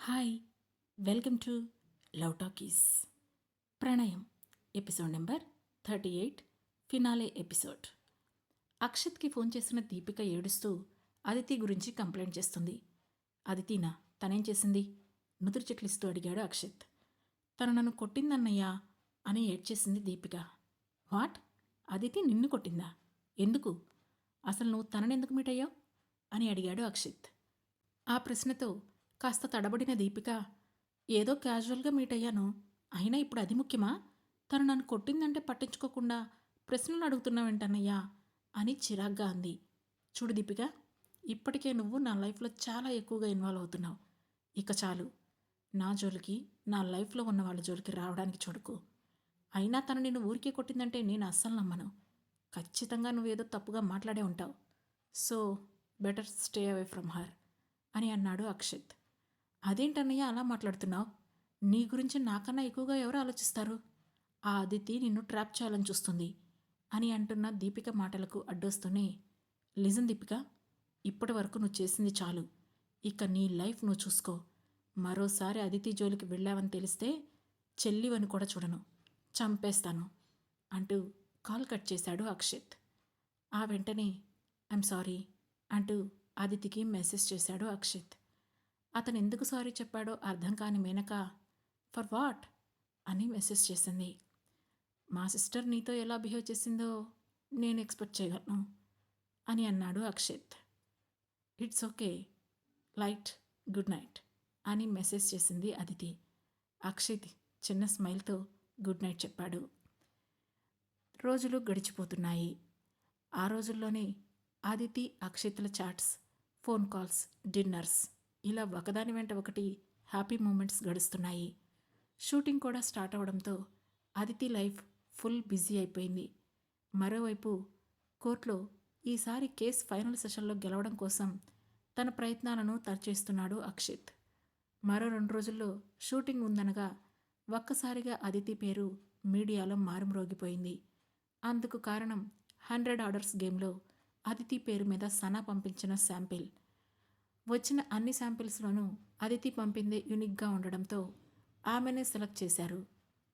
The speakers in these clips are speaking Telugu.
Hi, welcome to Love Talkies. Pranayam episode number 38, finale episode. అక్షత్కి ఫోన్ చేసిన దీపిక ఏడుస్తూ అదితి గురించి కంప్లైంట్ చేస్తుంది. అదితినా? తనేం చేసింది? నుదురు చెక్లిస్తూ అడిగాడు అక్షత్. తను నన్ను కొట్టిందన్నయ్యా అని ఏడ్చేసింది దీపిక. వాట్? అదితి నిన్ను కొట్టిందా? ఎందుకు? అసలు నువ్వు తననెందుకు మీట్ అయ్యావు అని అడిగాడు అక్షత్. ఆ ప్రశ్నతో కాస్త తడబడిన దీపిక, ఏదో క్యాజువల్గా మీట్ అయ్యాను, అయినా ఇప్పుడు అది ముఖ్యమా? తను నన్ను కొట్టిందంటే పట్టించుకోకుండా ప్రశ్నలు అడుగుతున్నావేంటన్నయ్యా అని చిరాగ్గా అంది. చూడు దీపిక, ఇప్పటికే నువ్వు నా లైఫ్లో చాలా ఎక్కువగా ఇన్వాల్వ్ అవుతున్నావు. ఇక చాలు. నా జోలికి, నా లైఫ్లో ఉన్న వాళ్ళ జోలికి రావడానికి చూడకు. అయినా తను నిన్ను ఊరికే కొట్టిందంటే నేను అస్సలు నమ్మను. ఖచ్చితంగా నువ్వేదో తప్పుగా మాట్లాడే ఉంటావు. So better stay away from her అని అన్నాడు అక్షత్. అదేంటన్నయ్య అలా మాట్లాడుతున్నావు? నీ గురించి నాకన్నా ఎక్కువగా ఎవరు ఆలోచిస్తారు? ఆ అదితి నిన్ను ట్రాప్ చేయాలని చూస్తుంది అని అంటున్న దీపిక మాటలకు అడ్డొస్తూనే, లిజన్ దీపిక, ఇప్పటి వరకు నువ్వు చేసింది చాలు. ఇక నీ లైఫ్ నువ్వు చూసుకో. మరోసారి అదితి జోలికి వెళ్ళావని తెలిస్తే చెల్లివని కూడా చూడను, చంపేస్తాను అంటూ కాల్ కట్ చేశాడు అక్షత్. ఆ వెంటనే ఐమ్ సారీ అంటూ అదితికి మెసేజ్ చేశాడు అక్షత్. అతను ఎందుకు సారీ చెప్పాడో అర్థం కాని మేనక, ఫర్ వాట్ అని మెసేజ్ చేసింది. మా సిస్టర్ నీతో ఎలా బిహేవ్ చేసిందో నేను ఎక్స్పెక్ట్ చేయగలను అని అన్నాడు Akshat. It's okay, light, good night అని మెసేజ్ చేసింది అదితి. అక్షత్ చిన్న స్మైల్తో గుడ్ నైట్ చెప్పాడు. రోజులు గడిచిపోతున్నాయి. ఆ రోజుల్లోనే అదితి అక్షత్ల చాట్స్, ఫోన్ కాల్స్, డిన్నర్స్ ఇలా ఒకదాని వెంట ఒకటి హ్యాపీ మూమెంట్స్ గడుస్తున్నాయి. షూటింగ్ కూడా స్టార్ట్ అవడంతో అదితి లైఫ్ ఫుల్ బిజీ అయిపోయింది. మరోవైపు కోర్టులో ఈసారి కేస్ ఫైనల్ సెషన్లో గెలవడం కోసం తన ప్రయత్నాలను తరచేస్తున్నాడు అక్షత్. మరో 2 రోజుల్లో షూటింగ్ ఉందనగా ఒక్కసారిగా అదితి పేరు మీడియాలో మారుమ్రోగిపోయింది. అందుకు కారణం 100 ఆర్డర్స్ గేమ్లో అదితి పేరు మీద సనా పంపించిన శాంపిల్. వచ్చిన అన్ని శాంపిల్స్లోనూ అదితి పంపిందే యూనిక్గా ఉండడంతో ఆమెనే సెలెక్ట్ చేశారు.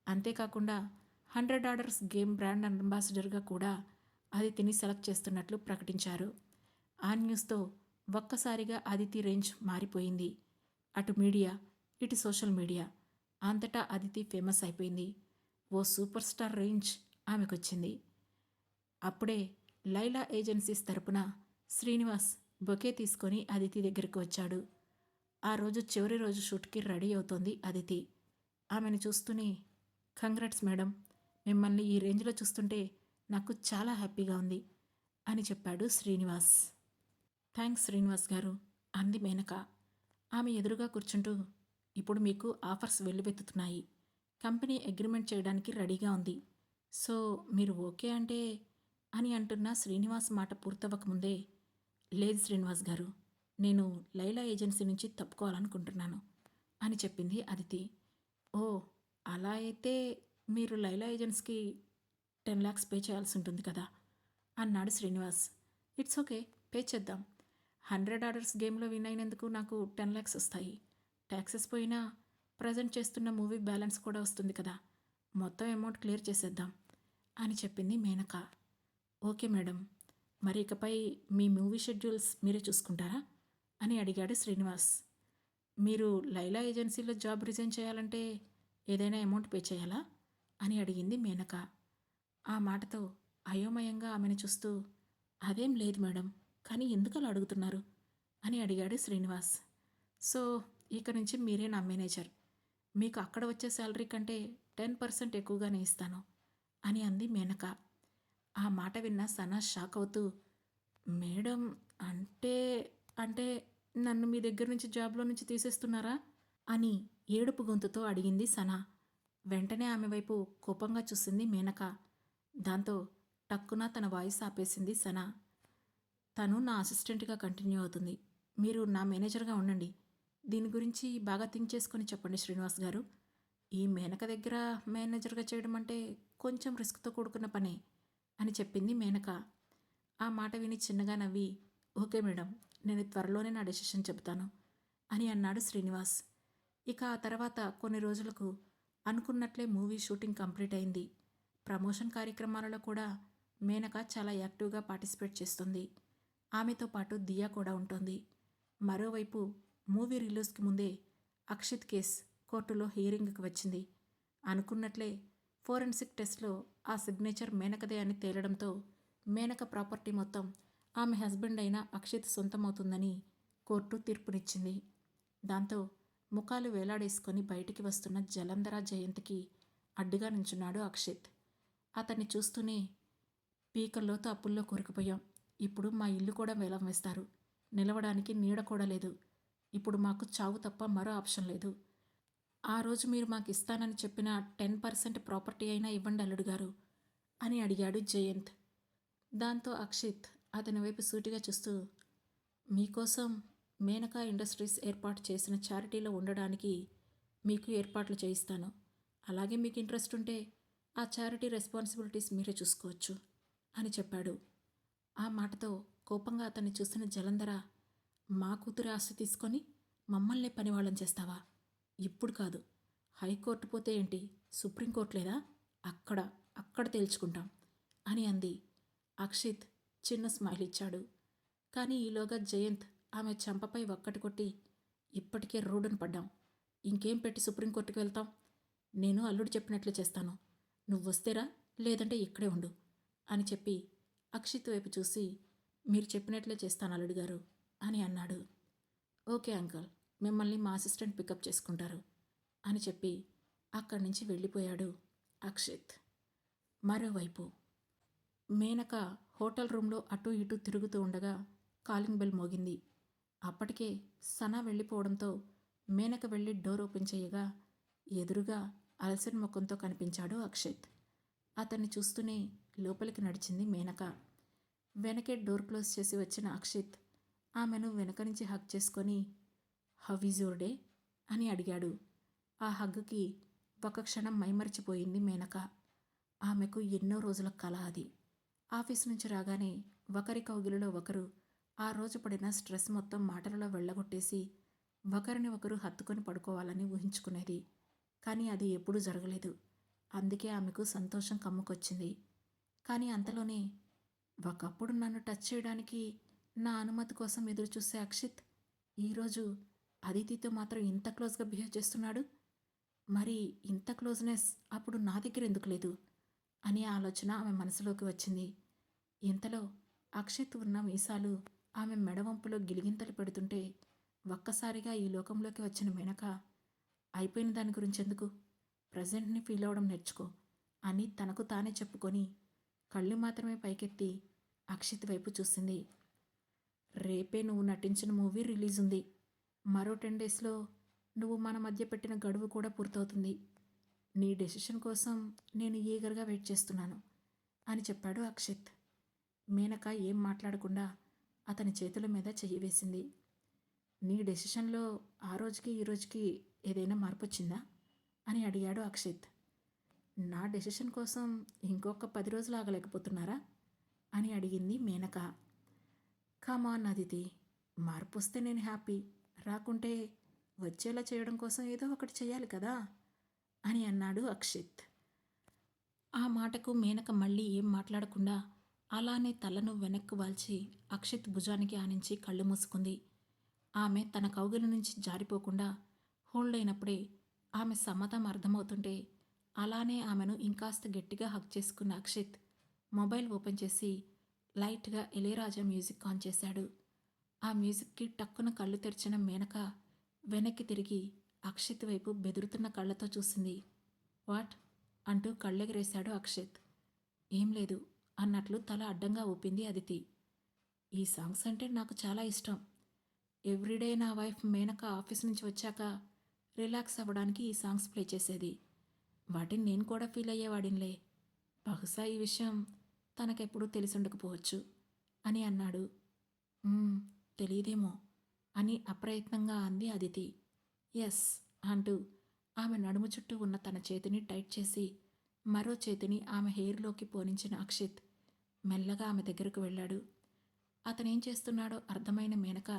అంతేకాకుండా 100 ఆర్డర్స్ గేమ్ బ్రాండ్ అంబాసిడర్గా కూడా అదితిని సెలెక్ట్ చేస్తున్నట్లు ప్రకటించారు. ఆ న్యూస్తో ఒక్కసారిగా అదితి రేంజ్ మారిపోయింది. అటు మీడియా, ఇటు సోషల్ మీడియా అంతటా అదితి ఫేమస్ అయిపోయింది. ఓ సూపర్ స్టార్ రేంజ్ ఆమెకొచ్చింది. అప్పుడే లైలా ఏజెన్సీస్ తరపున శ్రీనివాస్ బొకే తీసుకొని అదితి దగ్గరికి వచ్చాడు. ఆ రోజు చివరి రోజు షూట్కి రెడీ అవుతోంది అదితి. ఆమెను చూస్తూనే, కంగ్రాట్స్ మేడం, మిమ్మల్ని ఈ రేంజ్లో చూస్తుంటే నాకు చాలా హ్యాపీగా ఉంది అని చెప్పాడు శ్రీనివాస్. థ్యాంక్స్ శ్రీనివాస్ గారు అంది మేనక. ఆమె ఎదురుగా కూర్చుంటూ, ఇప్పుడు మీకు ఆఫర్స్ వెల్లువెత్తుతున్నాయి. కంపెనీ అగ్రిమెంట్ చేయడానికి రెడీగా ఉంది. సో మీరు ఓకే అంటే అని అంటున్న శ్రీనివాస్ మాట పూర్తవ్వకముందే, లేదు శ్రీనివాస్ గారు, నేను లైలా ఏజెన్సీ నుంచి తప్పుకోవాలనుకుంటున్నాను అని చెప్పింది అదితి. ఓ, అలా అయితే మీరు లైలా ఏజెన్సీకి 10 lakhs పే చేయాల్సి ఉంటుంది కదా అన్నాడు శ్రీనివాస్. ఇట్స్ ఓకే, పే చేద్దాం. 100 ఆర్డర్స్ గేమ్లో విన్ అయినందుకు నాకు 10 lakhs వస్తాయి. ట్యాక్సెస్ పోయినా ప్రజెంట్ చేస్తున్న మూవీ బ్యాలెన్స్ కూడా వస్తుంది కదా, మొత్తం అమౌంట్ క్లియర్ చేసేద్దాం అని చెప్పింది మేనక. ఓకే మేడం, మరి ఇకపై మీ మూవీ షెడ్యూల్స్ మీరే చూసుకుంటారా అని అడిగాడు శ్రీనివాస్. మీరు లైలా ఏజెన్సీలో జాబ్ రిజైన్ చేయాలంటే ఏదైనా అమౌంట్ పే చేయాలా అని అడిగింది మేనక. ఆ మాటతో అయోమయంగా ఆమెను చూస్తూ, అదేం లేదు మేడం, కానీ ఎందుకలా అడుగుతున్నారు అని అడిగాడు శ్రీనివాస్. సో ఇక నుంచి మీరే నా మేనేజర్, మీకు అక్కడ వచ్చే శాలరీ కంటే 10% ఎక్కువగానే ఇస్తాను అని అంది మేనక. ఆ మాట విన్న సనా షాక్ అవుతూ, మేడం, అంటే అంటే నన్ను మీ దగ్గర నుంచి జాబ్లో నుంచి తీసేస్తున్నారా అని ఏడుపు గొంతుతో అడిగింది సనా. వెంటనే ఆమె వైపు కోపంగా చూసింది మేనక. దాంతో టక్కున తన వాయిస్ ఆపేసింది సనా. తను నా అసిస్టెంట్గా కంటిన్యూ అవుతుంది, మీరు నా మేనేజర్గా ఉండండి. దీని గురించి బాగా థింక్ చేసుకొని చెప్పండి శ్రీనివాస్ గారు. ఈ మేనక దగ్గర మేనేజర్గా చేయడం అంటే కొంచెం రిస్క్తో కూడుకున్న పనే అని చెప్పింది మేనక. ఆ మాట విని చిన్నగా నవ్వి, ఓకే మేడం, నేను త్వరలోనే నా డెసిషన్ చెబుతాను అని అన్నాడు శ్రీనివాస్. ఇక ఆ తర్వాత కొన్ని రోజులకు అనుకున్నట్లే మూవీ షూటింగ్ కంప్లీట్ అయింది. ప్రమోషన్ కార్యక్రమాలలో కూడా మేనక చాలా యాక్టివ్గా పార్టిసిపేట్ చేస్తుంది. ఆమెతో పాటు దియా కూడా ఉంటుంది. మరోవైపు మూవీ రిలీజ్కి ముందే అక్షిత్ కేస్ కోర్టులో హియరింగ్కి వచ్చింది. అనుకున్నట్లే ఫోరెన్సిక్ టెస్ట్లో ఆ సిగ్నేచర్ మేనకదే అని తేలడంతో మేనక ప్రాపర్టీ మొత్తం ఆమె హస్బెండ్ అయిన అక్షిత్ సొంతమవుతుందని కోర్టు తీర్పునిచ్చింది. దాంతో ముఖాలు వేలాడేసుకొని బయటికి వస్తున్న జలంధర జయంత్కి అడ్డుగా నించున్నాడు అక్షిత్. అతన్ని చూస్తూనే పీకల్లోతో అప్పుల్లో కూరుకుపోయాం. ఇప్పుడు మా ఇల్లు కూడా వేలం వేస్తారు. నిలవడానికి నీడ కూడా లేదు. ఇప్పుడు మాకు చావు తప్ప మరో ఆప్షన్ లేదు. ఆ రోజు మీరు మాకు ఇస్తానని చెప్పిన 10% ప్రాపర్టీ అయినా ఇవ్వండి అల్లుడు గారు అని అడిగాడు జయంత్. దాంతో అక్షిత్ అతని వైపు సూటిగా చూస్తూ, మీకోసం మేనకా ఇండస్ట్రీస్ ఏర్పాటు చేసిన చారిటీలో ఉండడానికి మీకు ఏర్పాట్లు చేయిస్తాను. అలాగే మీకు ఇంట్రెస్ట్ ఉంటే ఆ చారిటీ రెస్పాన్సిబిలిటీస్ మీరే చూసుకోవచ్చు అని చెప్పాడు. ఆ మాటతో కోపంగా అతన్ని చూసిన జలంధర, మా కూతురి ఆస్తి తీసుకొని మమ్మల్నే పనివాళ్ళం చేస్తావా? ఇప్పుడు కాదు, హైకోర్టు పోతే ఏంటి, సుప్రీంకోర్టు లేదా? అక్కడ అక్కడ తేల్చుకుంటాం అని అంది. అక్షిత్ చిన్న స్మైల్ ఇచ్చాడు. కానీ ఈలోగా జయంత్ ఆమె చెంపపై ఒక్కటి కొట్టి, ఇప్పటికే రోడ్డున పడ్డాం. ఇంకేం పెట్టి సుప్రీంకోర్టుకు వెళ్తాం? నేను అల్లుడు చెప్పినట్లు చేస్తాను. నువ్వొస్తేరా, లేదంటే ఇక్కడే ఉండు అని చెప్పి అక్షిత్ వైపు చూసి, మీరు చెప్పినట్లే చేస్తాను అల్లుడు గారు అని అన్నాడు. ఓకే అంకల్, మిమ్మల్ని మా అసిస్టెంట్ పికప్ చేసుకుంటారు అని చెప్పి అక్కడి నుంచి వెళ్ళిపోయాడు అక్షిత్. మరోవైపు మేనక హోటల్ రూమ్లో అటూ ఇటూ తిరుగుతూ ఉండగా కాలింగ్ బెల్ మోగింది. అప్పటికే సనా వెళ్ళిపోవడంతో మేనక వెళ్ళి డోర్ ఓపెన్ చేయగా ఎదురుగా అలసిన ముఖంతో కనిపించాడు అక్షిత్. అతన్ని చూస్తూనే లోపలికి నడిచింది మేనక. వెనకే డోర్ క్లోజ్ చేసి వచ్చిన అక్షిత్ ఆమెను వెనక నుంచి హగ్ చేసుకొని, హౌ ఈజ్ యువర్ డే అని అడిగాడు. ఆ హగ్గుకి ఒక క్షణం మైమరిచిపోయింది మేనక. ఆమెకు ఎన్నో రోజుల కల అది. ఆఫీస్ నుంచి రాగానే ఒకరి కౌగిలిలో ఒకరు ఆ రోజు పడిన స్ట్రెస్ మొత్తం మాటలలో వెళ్ళగొట్టేసి ఒకరిని ఒకరు హత్తుకొని పడుకోవాలని ఊహించుకునేది. కానీ అది ఎప్పుడూ జరగలేదు. అందుకే ఆమెకు సంతోషం కమ్ముకొచ్చింది. కానీ అంతలోనే, ఒకప్పుడు నన్ను టచ్ చేయడానికి నా అనుమతి కోసం ఎదురుచూసే అక్షిత్ ఈరోజు అదితితో మాత్రం ఇంత క్లోజ్గా బిహేవ్ చేస్తున్నాడు. మరి ఇంత క్లోజ్నెస్ అప్పుడు నా దగ్గర ఎందుకు లేదు అనే ఆలోచన ఆమె మనసులోకి వచ్చింది. ఇంతలో అక్షిత్ ఉన్న మీసాలు ఆమె మెడవంపులో గిలిగింతలు పెడుతుంటే ఒక్కసారిగా ఈ లోకంలోకి వచ్చిన మేనక, అయిపోయిన దాని గురించి ఎందుకు, ప్రజెంట్ని ఫీల్ అవ్వడం నేర్చుకో అని తనకు తానే చెప్పుకొని కళ్ళు మాత్రమే పైకెత్తి అక్షిత్ వైపు చూసింది. రేపే నువ్వు నటించిన మూవీ రిలీజ్ ఉంది. మరో 10 డేస్లో నువ్వు మన మధ్య పెట్టిన గడువు కూడా పూర్తవుతుంది. నీ డెసిషన్ కోసం నేను ఈగర్గా వెయిట్ చేస్తున్నాను అని చెప్పాడు అక్షిత్. మేనక ఏం మాట్లాడకుండా అతని చేతుల మీద చెయ్యి వేసింది. నీ డెసిషన్లో ఆ రోజుకి ఈ రోజుకి ఏదైనా మార్పు వచ్చిందా అని అడిగాడు అక్షిత్. నా డెసిషన్ కోసం ఇంకొక 10 రోజులు ఆగలేకపోతున్నారా అని అడిగింది మేనక. కమాన్ అదితి, మార్పు వస్తే నేను హ్యాపీ, రాకుంటే వచ్చేలా చేయడం కోసం ఏదో ఒకటి చేయాలి కదా అని అన్నాడు అక్షిత్. ఆ మాటకు మేనక మళ్ళీ ఏం మాట్లాడకుండా అలానే తలను వెనక్కు వాల్చి అక్షిత్ భుజానికి ఆనించి కళ్ళు మూసుకుంది. ఆమె తన కౌగిలి నుంచి జారిపోకుండా హోల్డ్ అయినప్పుడే ఆమె సమ్మతం అర్థమవుతుంటే అలానే ఆమెను ఇంకాస్త గట్టిగా హగ్ చేసుకున్న అక్షిత్ మొబైల్ ఓపెన్ చేసి లైట్గా ఇళయరాజా మ్యూజిక్ ఆన్ చేశాడు. ఆ మ్యూజిక్కి టక్కున కళ్ళు తెరిచిన మేనక వెనక్కి తిరిగి అక్షిత్ వైపు బెదురుతున్న కళ్ళతో చూసింది. వాట్ అంటూ కళ్ళెగరేశాడు అక్షిత్. ఏం లేదు అన్నట్లు తల అడ్డంగా ఊపింది అదితి. ఈ సాంగ్స్ అంటే నాకు చాలా ఇష్టం. ఎవ్రీడే నా వైఫ్ మేనక ఆఫీస్ నుంచి వచ్చాక రిలాక్స్ అవ్వడానికి ఈ సాంగ్స్ ప్లే చేసేది. వాటిని నేను కూడా ఫీల్ అయ్యేవాడినిలే. బహుశా ఈ విషయం తనకెప్పుడూ తెలిసి ఉండకపోవచ్చు అని అన్నాడు. తెలియదేమో అని అప్రయత్నంగా అంది అదితి. ఎస్ అంటూ ఆమె నడుము చుట్టూ ఉన్న తన చేతిని టైట్ చేసి మరో చేతిని ఆమె హెయిర్లోకి పోనించిన అక్షిత్ మెల్లగా ఆమె దగ్గరకు వెళ్ళాడు. అతనేం చేస్తున్నాడో అర్థమైన మేనక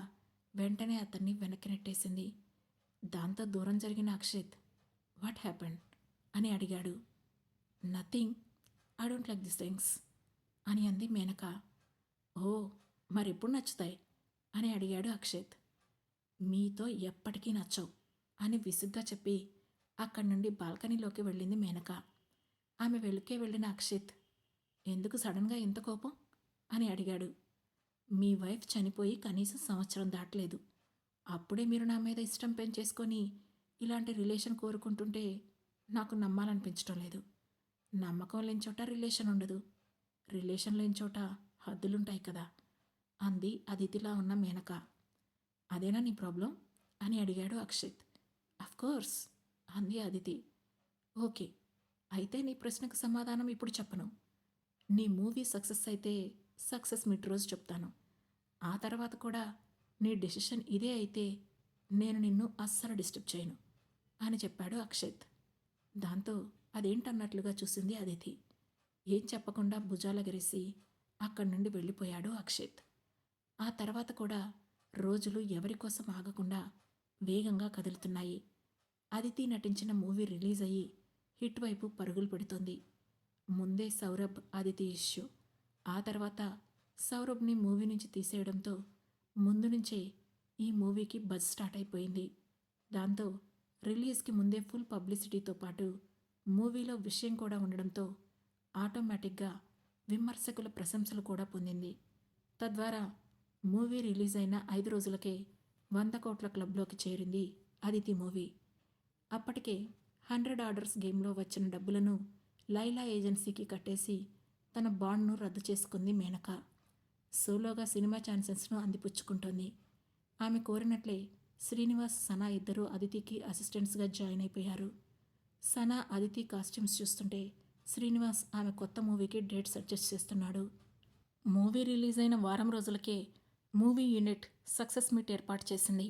వెంటనే అతన్ని వెనక్కి నెట్టేసింది. దాంతో దూరం జరిగిన అక్షిత్, వాట్ హ్యాపెండ్ అని అడిగాడు. Nothing, I don't like this things అని అంది మేనక. ఓ, మరెప్పుడు నచ్చుతాయి అని అడిగాడు అక్షిత్. మీతో ఎప్పటికీ నచ్చవు అని విసుగ్గా చెప్పి అక్కడి నుండి బాల్కనీలోకి వెళ్ళింది మేనక. ఆమె వెలుకే వెళ్ళిన అక్షిత్, ఎందుకు సడన్గా ఇంత కోపం అని అడిగాడు. మీ వైఫ్ చనిపోయి కనీసం సంవత్సరం దాటలేదు. అప్పుడే మీరు నా మీద ఇష్టం పెంచేసుకొని ఇలాంటి రిలేషన్ కోరుకుంటుంటే నాకు నమ్మాలనిపించడం లేదు. నమ్మకం లేని చోట రిలేషన్ ఉండదు, రిలేషన్ లేని చోట హద్దులుంటాయి కదా అంది అదితిలా ఉన్న మేనక. అదేనా నీ ప్రాబ్లం అని అడిగాడు అక్షిత్. అఫ్కోర్స్ అంది అదితి. ఓకే, అయితే నీ ప్రశ్నకు సమాధానం ఇప్పుడు చెప్పను. నీ మూవీ సక్సెస్ అయితే సక్సెస్ మీట్ రోజు చెప్తాను. ఆ తర్వాత కూడా నీ డెసిషన్ ఇదే అయితే నేను నిన్ను అస్సలు డిస్టర్బ్ చేయను అని చెప్పాడు అక్షిత్. దాంతో అదేంటన్నట్లుగా చూసింది అదితి. ఏం చెప్పకుండా భుజాలగరిసి అక్కడి నుండి వెళ్ళిపోయాడు అక్షిత్. ఆ తర్వాత కూడా రోజులు ఎవరి కోసం ఆగకుండా వేగంగా కదులుతున్నాయి. అదితి నటించిన మూవీ రిలీజ్ అయ్యి హిట్ వైపు పరుగులు పెడుతోంది. ముందే సౌరభ్ అదితి ఇష్యూ, ఆ తర్వాత సౌరభ్ని మూవీ నుంచి తీసేయడంతో ముందు నుంచే ఈ మూవీకి బజ్ స్టార్ట్ అయిపోయింది. దాంతో రిలీజ్కి ముందే ఫుల్ పబ్లిసిటీతో పాటు మూవీలో విషయం కూడా ఉండడంతో ఆటోమేటిక్గా విమర్శకుల ప్రశంసలు కూడా పొందింది. తద్వారా మూవీ రిలీజ్ అయిన 5 రోజులకే 100 కోట్ల క్లబ్లోకి చేరింది అదితి మూవీ. అప్పటికే 100 ఆర్డర్స్ గేమ్లో వచ్చిన డబ్బులను లైలా ఏజెన్సీకి కట్టేసి తన బాండ్ను రద్దు చేసుకుంది మేనక. సోలోగా సినిమా ఛాన్సెస్ను అందిపుచ్చుకుంటోంది. ఆమె కోరినట్లే శ్రీనివాస్, సనా ఇద్దరూ అదితికి అసిస్టెంట్స్గా జాయిన్ అయిపోయారు. సనా అదితి కాస్ట్యూమ్స్ చూస్తుంటే శ్రీనివాస్ ఆమె కొత్త మూవీకి డేట్ సజెస్ట్ చేస్తున్నాడు. మూవీ రిలీజ్ అయిన వారం రోజులకే మూవీ యూనిట్ సక్సెస్ మీట్ ఏర్పాటు చేసింది.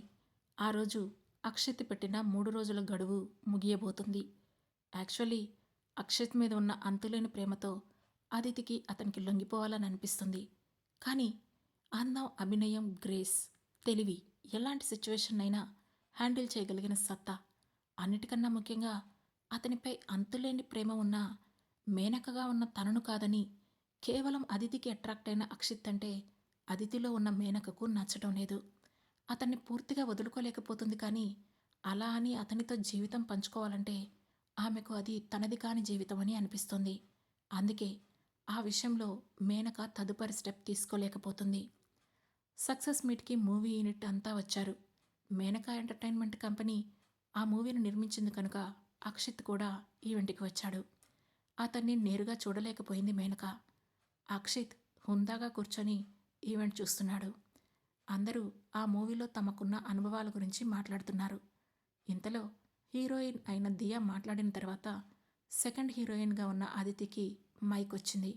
ఆ రోజు అక్షిత్ పెట్టిన 3 రోజుల గడువు ముగియబోతుంది. యాక్చువల్లీ అక్షిత్ మీద ఉన్న అంతులేని ప్రేమతో అదితికి అతనికి లొంగిపోవాలని అనిపిస్తుంది. కానీ అందం, అభినయం, గ్రేస్, తెలివి, ఎలాంటి సిచ్యువేషన్ అయినా హ్యాండిల్ చేయగలిగిన సత్తా, అన్నిటికన్నా ముఖ్యంగా అతనిపై అంతులేని ప్రేమ ఉన్న మేనకగా ఉన్న తనను కాదని కేవలం అదితికి అట్రాక్ట్ అయిన అక్షిత్ అంటే అదితిలో ఉన్న మేనకకు నచ్చడం లేదు. అతన్ని పూర్తిగా వదులుకోలేకపోతుంది. కానీ అలా అని అతనితో జీవితం పంచుకోవాలంటే ఆమెకు అది తనది కాని జీవితం అని అనిపిస్తుంది. అందుకే ఆ విషయంలో మేనక తదుపరి స్టెప్ తీసుకోలేకపోతుంది. సక్సెస్ మీట్కి మూవీ యూనిట్ అంతా వచ్చారు. మేనక ఎంటర్టైన్మెంట్ కంపెనీ ఆ మూవీని నిర్మించింది కనుక అక్షిత్ కూడా ఈవెంట్కి వచ్చాడు. అతన్ని నేరుగా చూడలేకపోయింది మేనక. అక్షిత్ హుందాగా కూర్చొని ఈవెంట్ చూస్తున్నాడు. అందరూ ఆ మూవీలో తమకున్న అనుభవాల గురించి మాట్లాడుతున్నారు. ఇంతలో హీరోయిన్ అయిన దియా మాట్లాడిన తర్వాత సెకండ్ హీరోయిన్గా ఉన్న అదితికి మైక్ వచ్చింది.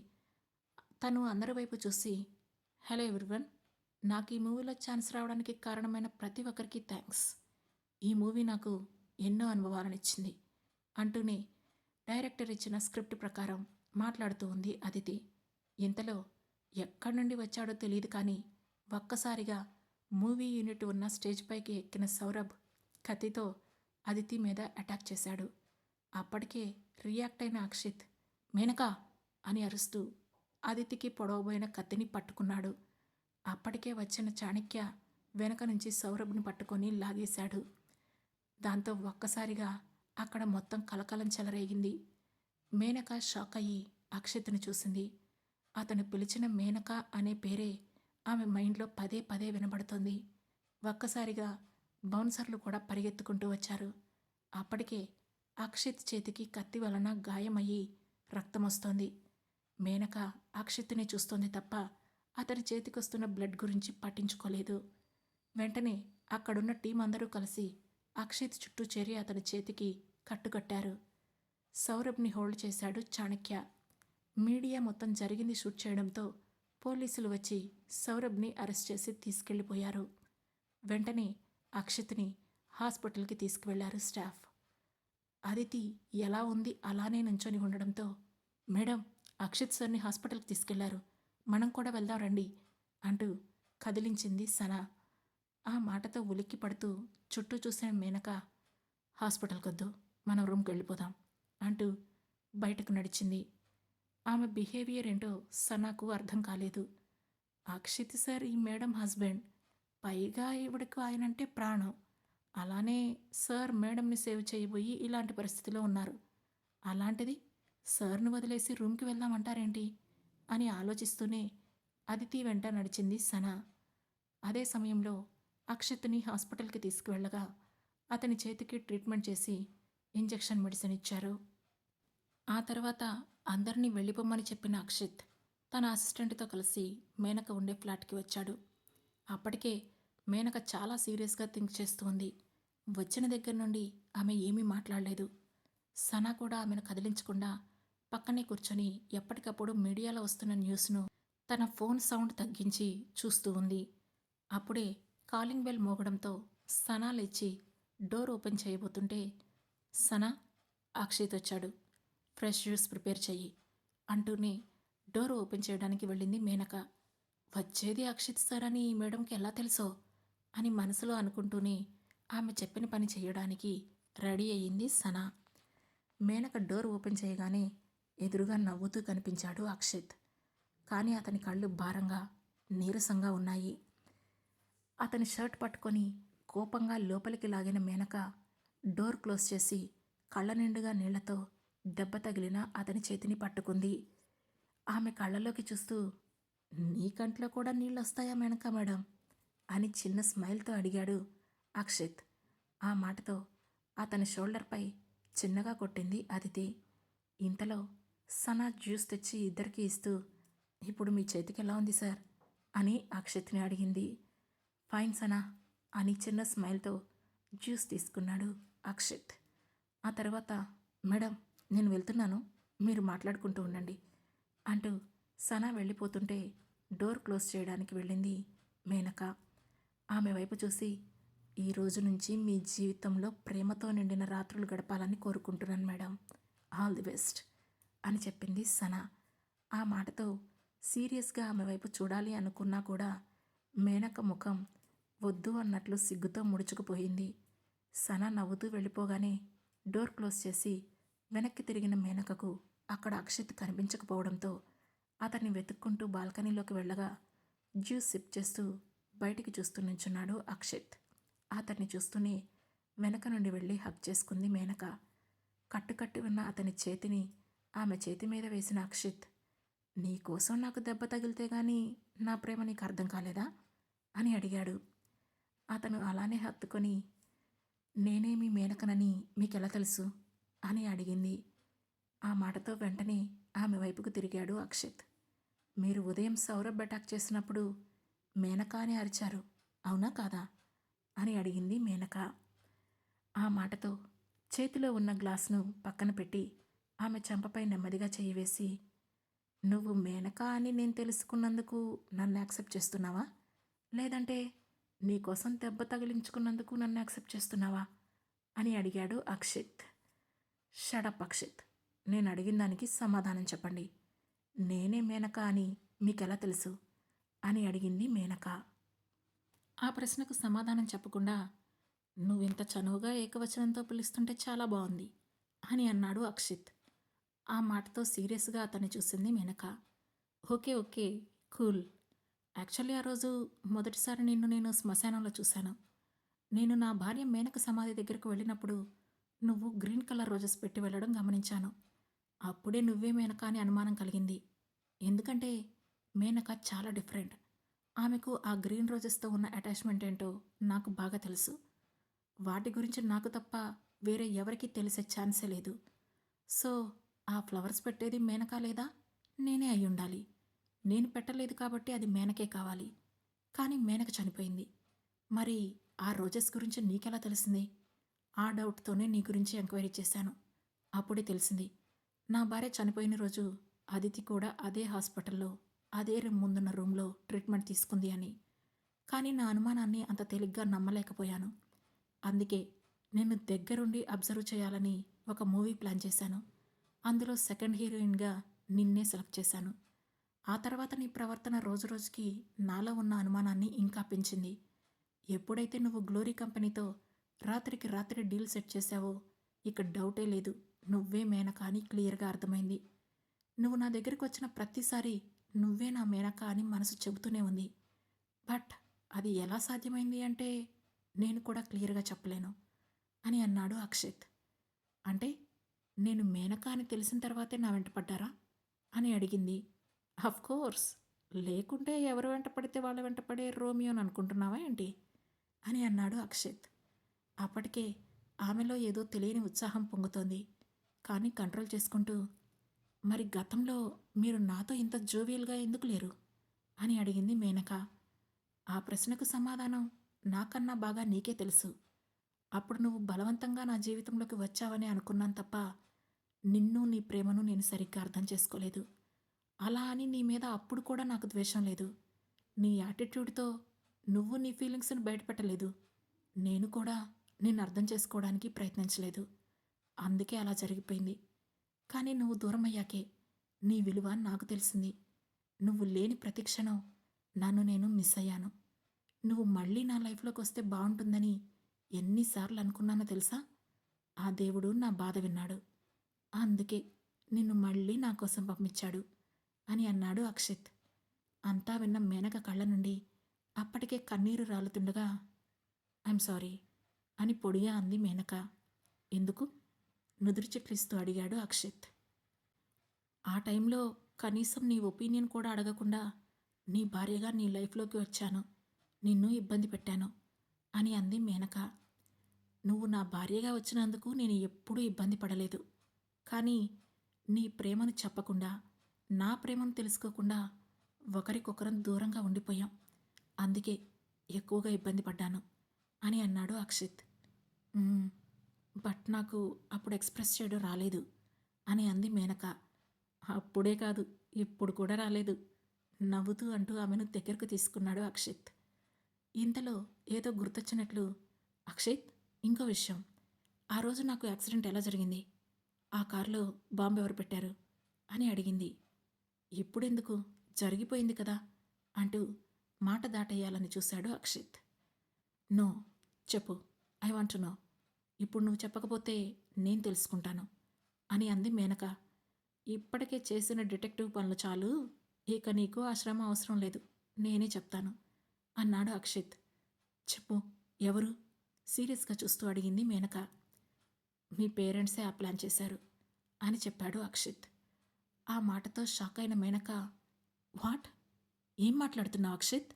తను అందరి వైపు చూసి, హలో ఎవ్రీవన్, నాకు ఈ మూవీలో ఛాన్స్ రావడానికి కారణమైన ప్రతి ఒక్కరికి థ్యాంక్స్. ఈ మూవీ నాకు ఎన్నో అనుభవాలనిచ్చింది అంటూనే డైరెక్టర్ ఇచ్చిన స్క్రిప్ట్ ప్రకారం మాట్లాడుతూ ఉంది అదితి. ఇంతలో ఎక్కడి నుండి వచ్చాడో తెలియదు కానీ ఒక్కసారిగా మూవీ యూనిట్ ఉన్న స్టేజ్ పైకి ఎక్కిన సౌరభ్ కత్తితో అదితి మీద అటాక్ చేశాడు. అప్పటికే రియాక్ట్ అయిన అక్షిత్ మేనకా అని అరుస్తూ అదితికి పొడవబోయిన కత్తిని పట్టుకున్నాడు. అప్పటికే వచ్చిన చాణక్య వెనక నుంచి సౌరభ్ని పట్టుకొని లాగేశాడు. దాంతో ఒక్కసారిగా అక్కడ మొత్తం కలకలం చెలరేగింది. మేనక షాక్ అయ్యి అక్షిత్ని చూసింది. అతను పిలిచిన మేనక అనే పేరే ఆమె మైండ్లో పదే పదే వినబడుతోంది. ఒక్కసారిగా బౌన్సర్లు కూడా పరిగెత్తుకుంటూ వచ్చారు. అప్పటికే అక్షిత్ చేతికి కత్తి వలన గాయమయ్యి రక్తమొస్తోంది. మేనక అక్షిత్ని చూస్తోంది తప్ప అతని చేతికొస్తున్న బ్లడ్ గురించి పట్టించుకోలేదు. వెంటనే అక్కడున్న టీం అందరూ కలిసి అక్షిత్ చుట్టూ చేరి అతని చేతికి కట్టుకట్టారు. సౌరభ్ని హోల్డ్ చేశాడు చాణక్య. మీడియా మొత్తం జరిగింది షూట్ చేయడంతో పోలీసులు వచ్చి సౌరభ్ని అరెస్ట్ చేసి తీసుకెళ్లిపోయారు. వెంటనే అక్షిత్ని హాస్పిటల్కి తీసుకువెళ్లారు స్టాఫ్. అదితి ఎలా ఉంది అలానే నుంచొని ఉండడంతో, మేడం, అక్షిత్ సార్ని హాస్పిటల్కి తీసుకెళ్లారు, మనం కూడా వెళ్దాం రండి అంటూ కదిలించింది సనా. ఆ మాటతో ఉలిక్కి పడుతూ చుట్టూ చూసిన మేనక హాస్పిటల్కొద్దు, మనం రూమ్కి వెళ్ళిపోదాం అంటూ బయటకు నడిచింది. ఆమె బిహేవియర్ ఏంటో సనాకు అర్థం కాలేదు. అక్షిత్ సార్ ఈ మేడం హస్బెండ్, పైగా ఈవిడకు ఆయనంటే ప్రాణం. అలానే సార్ మేడంని సేవ్ చేయబోయి ఇలాంటి పరిస్థితిలో ఉన్నారు. అలాంటిది సార్ను వదిలేసి రూమ్కి వెళ్దామంటారేంటి అని ఆలోచిస్తూనే అదితి వెంట నడిచింది సనా. అదే సమయంలో అక్షత్ని హాస్పిటల్కి తీసుకువెళ్ళగా అతని చేతికి ట్రీట్మెంట్ చేసి ఇంజెక్షన్ మెడిసిన్ ఇచ్చారు. ఆ తర్వాత అందరినీ వెళ్ళిపోమ్మని చెప్పిన అక్షిత్ తన అసిస్టెంట్తో కలిసి మేనక ఉండే ఫ్లాట్కి వచ్చాడు. అప్పటికే మేనక చాలా సీరియస్గా థింక్ చేస్తూ ఉంది. వచ్చిన దగ్గర నుండి ఆమె ఏమీ మాట్లాడలేదు. సనా కూడా ఆమెను కదిలించకుండా పక్కనే కూర్చొని ఎప్పటికప్పుడు మీడియాలో వస్తున్న న్యూస్ను తన ఫోన్ సౌండ్ తగ్గించి చూస్తూ ఉంది. అప్పుడే కాలింగ్ బెల్ మోగడంతో సనా లేచి డోర్ ఓపెన్ చేయబోతుంటే, సనా, అక్షిత్ వచ్చాడు, ఫ్రెష్ జ్యూస్ ప్రిపేర్ చెయ్యి అంటూనే డోర్ ఓపెన్ చేయడానికి వెళ్ళింది మేనక. వచ్చేది అక్షిత్ సార్ అని ఈ మేడంకి ఎలా తెలుసో అని మనసులో అనుకుంటూనే ఆమె చెప్పిన పని చేయడానికి రెడీ అయ్యింది సనా. మేనక డోర్ ఓపెన్ చేయగానే ఎదురుగా నవ్వుతూ కనిపించాడు అక్షిత్. కానీ అతని కళ్ళు భారంగా నీరసంగా ఉన్నాయి. అతని షర్ట్ పట్టుకొని కోపంగా లోపలికి లాగిన మేనక డోర్ క్లోజ్ చేసి కళ్ళ నిండుగా నీళ్లతో దెబ్బ తగిలిన అతని చేతిని పట్టుకుంది. ఆమె కళ్ళలోకి చూస్తూ, నీ కంట్లో కూడా నీళ్ళొస్తాయా మేనక మేడం అని చిన్న స్మైల్తో అడిగాడు అక్షిత్. ఆ మాటతో అతని షోల్డర్పై చిన్నగా కొట్టింది అదితి. ఇంతలో సనా జ్యూస్ తెచ్చి ఇద్దరికి ఇస్తూ, ఇప్పుడు మీ చేతికి ఎలా ఉంది సార్ అని అక్షిత్ని అడిగింది. ఫైన్ సనా అని చిన్న స్మైల్తో జ్యూస్ తీసుకున్నాడు అక్షిత్. ఆ తర్వాత, మేడం నేను వెళ్తున్నాను, మీరు మాట్లాడుకుంటూ ఉండండి అంటూ సనా వెళ్ళిపోతుంటే డోర్ క్లోజ్ చేయడానికి వెళ్ళింది మేనక. ఆమె వైపు చూసి, ఈ రోజు నుంచి మీ జీవితంలో ప్రేమతో నిండిన రాత్రులు గడపాలని కోరుకుంటున్నాను మేడం, ఆల్ ది బెస్ట్ అని చెప్పింది సనా. ఆ మాటతో సీరియస్గా ఆమె వైపు చూడాలి అనుకున్నా కూడా మేనక ముఖం వద్దు అన్నట్లు సిగ్గుతో ముడుచుకుపోయింది. సనా నవ్వుతూ వెళ్ళిపోగానే డోర్ క్లోజ్ చేసి వెనక్కి తిరిగిన మేనకకు అక్కడ అక్షిత్ కనిపించకపోవడంతో అతన్ని వెతుక్కుంటూ బాల్కనీలోకి వెళ్ళగా జ్యూస్ సిప్ చేస్తూ బయటికి చూస్తూ నించున్నాడు అక్షిత్. అతన్ని చూస్తూనే వెనక నుండి వెళ్ళి హగ్ చేసుకుంది మేనక. కట్టుకట్టి ఉన్న అతని చేతిని ఆమె చేతి మీద వేసిన అక్షిత్, నీకోసం నాకు దెబ్బ తగిలితే గానీ నా ప్రేమ నీకు అర్థం కాలేదా అని అడిగాడు. అతను అలానే హత్తుకొని, నేనే మీ మేనకనని మీకెలా తెలుసు అని అడిగింది. ఆ మాటతో వెంటనే ఆమె వైపుకు తిరిగాడు అక్షిత్. మీరు ఉదయం సౌరభ్ అటాక్ చేసినప్పుడు మేనక అని అరిచారు, అవునా కాదా అని అడిగింది మేనక. ఆ మాటతో చేతిలో ఉన్న గ్లాసును పక్కన పెట్టి ఆమె చెంపపై నెమ్మదిగా చేయి వేసి, నువ్వు మేనక అని నేను తెలుసుకున్నందుకు నన్ను యాక్సెప్ట్ చేస్తున్నావా, లేదంటే నీకోసం దెబ్బ తగిలించుకున్నందుకు నన్ను యాక్సెప్ట్ చేస్తున్నావా అని అడిగాడు అక్షిత్. షడప్ అక్షిత్, నేను అడిగిన దానికి సమాధానం చెప్పండి, నేనే మేనక అని మీకెలా తెలుసు అని అడిగింది మేనక. ఆ ప్రశ్నకు సమాధానం చెప్పకుండా, నువ్వింత చనువుగా ఏకవచనంతో పిలుస్తుంటే చాలా బాగుంది అని అన్నాడు అక్షిత్. ఆ మాటతో సీరియస్గా అతన్ని చూసింది Menaka. Okay okay, cool. Actually ఆ రోజు మొదటిసారి నేను శ్మశానంలో చూశాను. నేను నా భార్య మేనక సమాధి దగ్గరకు వెళ్ళినప్పుడు నువ్వు గ్రీన్ కలర్ రోజెస్ పెట్టి వెళ్ళడం గమనించాను. అప్పుడే నువ్వే మేనక అని అనుమానం కలిగింది. ఎందుకంటే మేనక చాలా డిఫరెంట్. ఆమెకు ఆ గ్రీన్ రోజెస్తో ఉన్న అటాచ్మెంట్ ఏంటో నాకు బాగా తెలుసు. వాటి గురించి నాకు తప్ప వేరే ఎవరికీ తెలిసే ఛాన్సే లేదు. సో ఆ ఫ్లవర్స్ పెట్టేది మేనక లేదా నేనే అయి ఉండాలి. నేను పెట్టలేదు కాబట్టి అది మేనకే కావాలి. కానీ మేనక చనిపోయింది. మరి ఆ రోజెస్ గురించి నీకెలా తెలిసింది? ఆ డౌట్తోనే నీ గురించి ఎంక్వైరీ చేశాను. అప్పుడే తెలిసింది, నా భార్య చనిపోయిన రోజు అదితి కూడా అదే హాస్పిటల్లో అదే ముందున్న రూమ్లో ట్రీట్మెంట్ తీసుకుంది అని. కానీ నా అనుమానాన్ని అంత తేలిగ్గా నమ్మలేకపోయాను. అందుకే నిన్ను దగ్గరుండి అబ్జర్వ్ చేయాలని ఒక మూవీ ప్లాన్ చేశాను. అందులో సెకండ్ హీరోయిన్గా నిన్నే సెలెక్ట్ చేశాను. ఆ తర్వాత నీ ప్రవర్తన రోజురోజుకి నాలో ఉన్న అనుమానాన్ని ఇంకా పెంచింది. ఎప్పుడైతే నువ్వు గ్లోరీ కంపెనీతో రాత్రికి రాత్రి డీల్ సెట్ చేశావో ఇక డౌటే లేదు, నువ్వే మేనక అని క్లియర్గా అర్థమైంది. నువ్వు నా దగ్గరికి వచ్చిన ప్రతిసారి నువ్వే నా మేనక అని మనసు చెబుతూనే ఉంది. బట్ అది ఎలా సాధ్యమైంది అంటే నేను కూడా క్లియర్గా చెప్పలేను అని అన్నాడు అక్షిత్. అంటే నేను మేనక అని తెలిసిన తర్వాతే నా వెంట పడ్డారా అని అడిగింది. కోర్స్, లేకుంటే ఎవరు వెంట పడితే వాళ్ళ వెంట పడే రోమియోని అనుకుంటున్నావా ఏంటి అని అన్నాడు అక్షిత్. అప్పటికే ఆమెలో ఏదో తెలియని ఉత్సాహం పొంగుతోంది. కానీ కంట్రోల్ చేసుకుంటూ, మరి గతంలో మీరు నాతో ఇంత జోవియల్గా ఎందుకు లేరు అని అడిగింది మేనక. ఆ ప్రశ్నకు సమాధానం నాకన్నా బాగా నీకే తెలుసు. అప్పుడు నువ్వు బలవంతంగా నా జీవితంలోకి వచ్చావని అనుకున్నాను తప్ప నిన్ను నీ ప్రేమను నేను సరిగ్గా అర్థం చేసుకోలేదు. అలా అని నీ మీద అప్పుడు కూడా నాకు ద్వేషం లేదు. నీ యాటిట్యూడ్తో నువ్వు నీ ఫీలింగ్స్ని బయటపెట్టలేదు. నేను కూడా నిన్ను అర్థం చేసుకోవడానికి ప్రయత్నించలేదు. అందుకే అలా జరిగిపోయింది. కానీ నువ్వు దూరం అయ్యాకే నీ విలువ నాకు తెలిసింది. నువ్వు లేని ప్రతి క్షణం నన్ను నేను మిస్ అయ్యాను. నువ్వు మళ్ళీ నా లైఫ్లోకి వస్తే బాగుంటుందని ఎన్నిసార్లు అనుకున్నానో తెలుసా? ఆ దేవుడు నా బాధ విన్నాడు. అందుకే నిన్ను మళ్ళీ నా కోసం పంపించాడు అని అన్నాడు అక్షిత్. అంతా విన్న మేనక కళ్ళ నుండి అప్పటికే కన్నీరు రాలుతుండగా, ఐఎమ్ సారీ అని పొడిగా అంది మేనక. ఎందుకు? నుదురు చిట్లిస్తూ అడిగాడు అక్షిత్. ఆ టైంలో కనీసం నీ ఒపీనియన్ కూడా అడగకుండా నీ భార్యగా నీ లైఫ్లోకి వచ్చాను, నిన్ను ఇబ్బంది పెట్టాను అని అంది మేనక. నువ్వు నా భార్యగా వచ్చినందుకు నేను ఎప్పుడూ ఇబ్బంది పడలేదు. కానీ నీ ప్రేమను చెప్పకుండా, నా ప్రేమను తెలుసుకోకుండా ఒకరికొకరం దూరంగా ఉండిపోయాం. అందుకే ఎక్కువగా ఇబ్బంది పడ్డాను అని అన్నాడు అక్షిత్. బట్ నాకు అప్పుడు ఎక్స్ప్రెస్ చేయడం రాలేదు అని అంది మేనక. అప్పుడే కాదు, ఇప్పుడు కూడా రాలేదు నవ్వుతూ అంటూ ఆమెను దగ్గరకు తీసుకున్నాడు అక్షిత్. ఇంతలో ఏదో గుర్తొచ్చినట్లు, అక్షిత్, ఇంకో విషయం, ఆ రోజు నాకు యాక్సిడెంట్ ఎలా జరిగింది? ఆ కారులో బాంబు ఎవరు పెట్టారు అని అడిగింది. ఇప్పుడెందుకు, జరిగిపోయింది కదా అంటూ మాట దాటేయాలని చూశాడు అక్షిత్. నో, చెప్పు, ఐ వాంట్ టు నో. ఇప్పుడు నువ్వు చెప్పకపోతే నేను తెలుసుకుంటాను అని అంది మేనక. ఇప్పటికే చేసిన డిటెక్టివ్ పనులు చాలు, ఇక నీకు ఆ శ్రమ అవసరం లేదు, నేనే చెప్తాను అన్నాడు అక్షిత్. చెప్పు, ఎవరు? సీరియస్గా చూస్తూ అడిగింది మేనక. మీ పేరెంట్సే ఆ ప్లాన్ చేశారు అని చెప్పాడు అక్షిత్. ఆ మాటతో షాక్ అయిన మేనక, వాట్? ఏం మాట్లాడుతున్నావు అక్షిత్?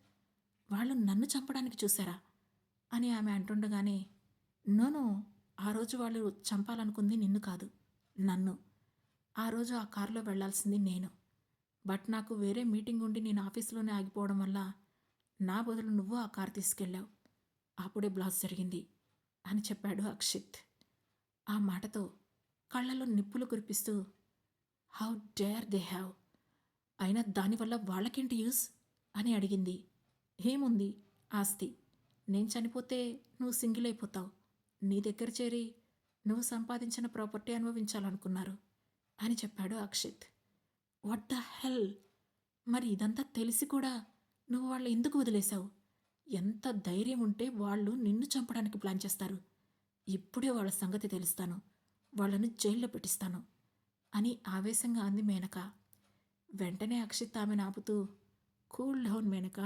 వాళ్ళు నన్ను చంపడానికి చూశారా అని ఆమె అంటుండగానే, నోనో, ఆ రోజు వాళ్ళు చంపాలనుకుంది నిన్ను కాదు, నన్ను. ఆ రోజు ఆ కారులో వెళ్లాల్సింది నేను. బట్ నాకు వేరే మీటింగ్ ఉండి నేను ఆఫీసులోనే ఆగిపోవడం వల్ల నా బదులు నువ్వు ఆ కారు తీసుకెళ్ళావు. అప్పుడే బ్లాస్ట్ జరిగింది అని చెప్పాడు అక్షిత్. ఆ మాటతో కళ్ళలో నిప్పులు కురిపిస్తూ, హౌ డేర్ దే హ్యావ్, అయినా దానివల్ల వాళ్ళకేంటి యూస్ అని అడిగింది. ఏముంది, ఆస్తి. నేను చనిపోతే నువ్వు సింగిల్ అయిపోతావు. నీ దగ్గర చేరి నువ్వు సంపాదించిన ప్రాపర్టీ అనుభవించాలనుకున్నారు అని చెప్పాడు అక్షిత్. What the hell? మరి ఇదంతా తెలిసి కూడా నువ్వు వాళ్ళు ఎందుకు వదిలేశావు? ఎంత ధైర్యం ఉంటే వాళ్ళు నిన్ను చంపడానికి ప్లాన్ చేస్తారు? ఇప్పుడే వాళ్ళ సంగతి తెలుస్తాను, వాళ్ళను జైల్లో పెట్టిస్తాను అని ఆవేశంగా అంది మేనక. వెంటనే అక్షిత్ ఆమెను ఆపుతూ, కూల్ డౌన్ మేనక,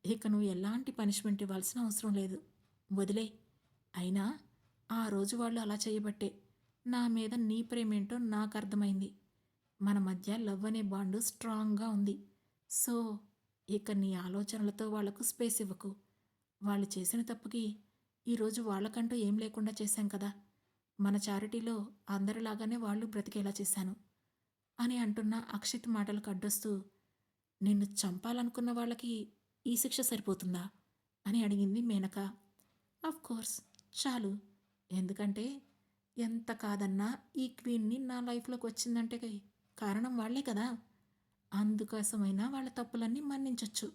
ఇక నువ్వు ఎలాంటి పనిష్మెంట్ ఇవ్వాల్సిన అవసరం లేదు, వదిలే. అయినా ఆ రోజు వాళ్ళు అలా చేయబట్టే నా మీద నీ ప్రేమేంటో నాకు అర్థమైంది. మన మధ్య లవ్ అనే బాండు స్ట్రాంగ్గా ఉంది. సో ఇక నీ ఆలోచనలతో వాళ్లకు స్పేస్ ఇవ్వకు. వాళ్ళు చేసిన తప్పుకి ఈరోజు వాళ్ళకంటూ ఏం లేకుండా చేశాం కదా, మన చారిటీలో అందరిలాగానే వాళ్ళు బ్రతికేలా చేశాను అని అంటున్న అక్షిత్ మాటలకు అడ్డొస్తూ, నిన్ను చంపాలనుకున్న వాళ్ళకి ఈ శిక్ష సరిపోతుందా అని అడిగింది మేనక. కోర్స్, చాలు. ఎందుకంటే ఎంత కాదన్నా ఈ క్వీన్ని నా లైఫ్లోకి వచ్చిందంటే కారణం వాళ్లే కదా, అందుకోసమైనా వాళ్ళ తప్పులన్నీ మన్నించొచ్చు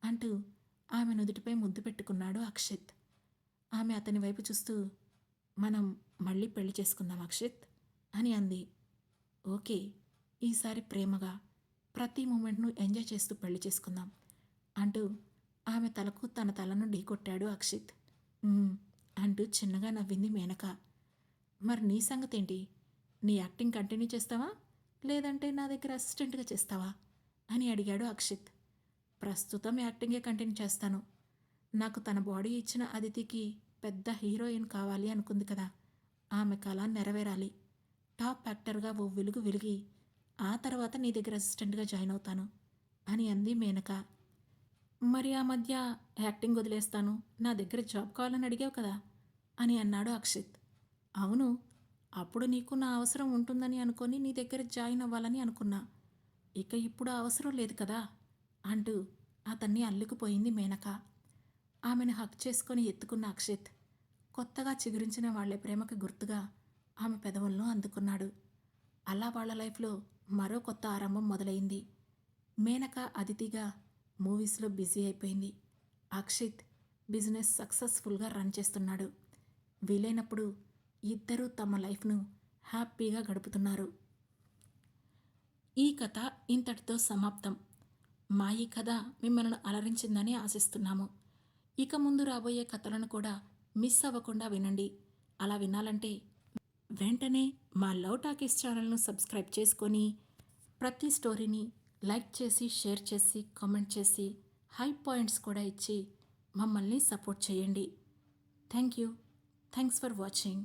అంటూ ఆమె నుదుటిపై ముద్దు పెట్టుకున్నాడు అక్షిత్. ఆమె అతని వైపు చూస్తూ, మనం మళ్ళీ పెళ్లి చేసుకుందాం అక్షిత్ అని అంది. ఓకే, ఈసారి ప్రేమగా ప్రతి మూమెంట్ను ఎంజాయ్ చేస్తూ పెళ్లి చేసుకుందాం అంటూ ఆమె తలకు తన తలను ఢీకొట్టాడు అక్షిత్. "ఉమ్," అంటూ చిన్నగా నవ్వింది మేనక. "మరి నీ సంగతేంటి? నీ యాక్టింగ్ కంటిన్యూ చేస్తావా? లేదంటే నా దగ్గర అసిస్టెంట్‌గా చేస్తావా?" అని అడిగాడు అక్షిత్. "ప్రస్తుతం యాక్టింగే కంటిన్యూ చేస్తాను. నాకు తన బాడీ ఇచ్చిన అదితికి పెద్ద హీరోయిన్ కావాలి అనుకుంది కదా, ఆమె కల నెరవేరాలి. టాప్ యాక్టర్గా ఓ వెలుగు వెలిగి ఆ తర్వాత నీ దగ్గర అసిస్టెంట్‌గా జాయిన్ అవుతాను" అని అంది మేనక. "మరి ఆ మధ్య యాక్టింగ్ వదిలేస్తాను, నా దగ్గర జాబ్ కావాలని అడిగావు కదా" అని అన్నాడు అక్షిత్. "అవును, అప్పుడు నీకు నా అవసరం ఉంటుందని అనుకొని నీ దగ్గర జాయిన్ అవ్వాలని అనుకున్నా. ఇక ఇప్పుడు ఆ అవసరం లేదు కదా" అంటూ అతన్ని అల్లుకుపోయింది మేనక. ఆమెను హక్ చేసుకొని ఎత్తుకున్న అక్షిత్ కొత్తగా చిగురించిన వాళ్ళ ప్రేమకి గుర్తుగా ఆమె పెదవులను అందుకున్నాడు. అలా వాళ్ళ లైఫ్లో మరో కొత్త ఆరంభం మొదలైంది. మేనక అదితిగా మూవీస్లో బిజీ అయిపోయింది. అక్షిత్ బిజినెస్ సక్సెస్ఫుల్గా రన్ చేస్తున్నాడు. వీలైనప్పుడు ఇద్దరూ తమ లైఫ్ను హ్యాపీగా గడుపుతున్నారు. ఈ కథ ఇంతటితో సమాప్తం. మా ఈ కథ మిమ్మల్ని అలరించిందని ఆశిస్తున్నాము. ఇక ముందు రాబోయే కథలను కూడా మిస్ అవ్వకుండా వినండి. అలా వినాలంటే వెంటనే మా లవ్ టాకీస్ ఛానల్ను సబ్స్క్రైబ్ చేసుకొని ప్రతి స్టోరీని లైక్ చేసి, షేర్ చేసి, కామెంట్ చేసి, హై పాయింట్స్ కూడా ఇచ్చి మమ్మల్ని సపోర్ట్ చేయండి. Thank you. Thanks for watching.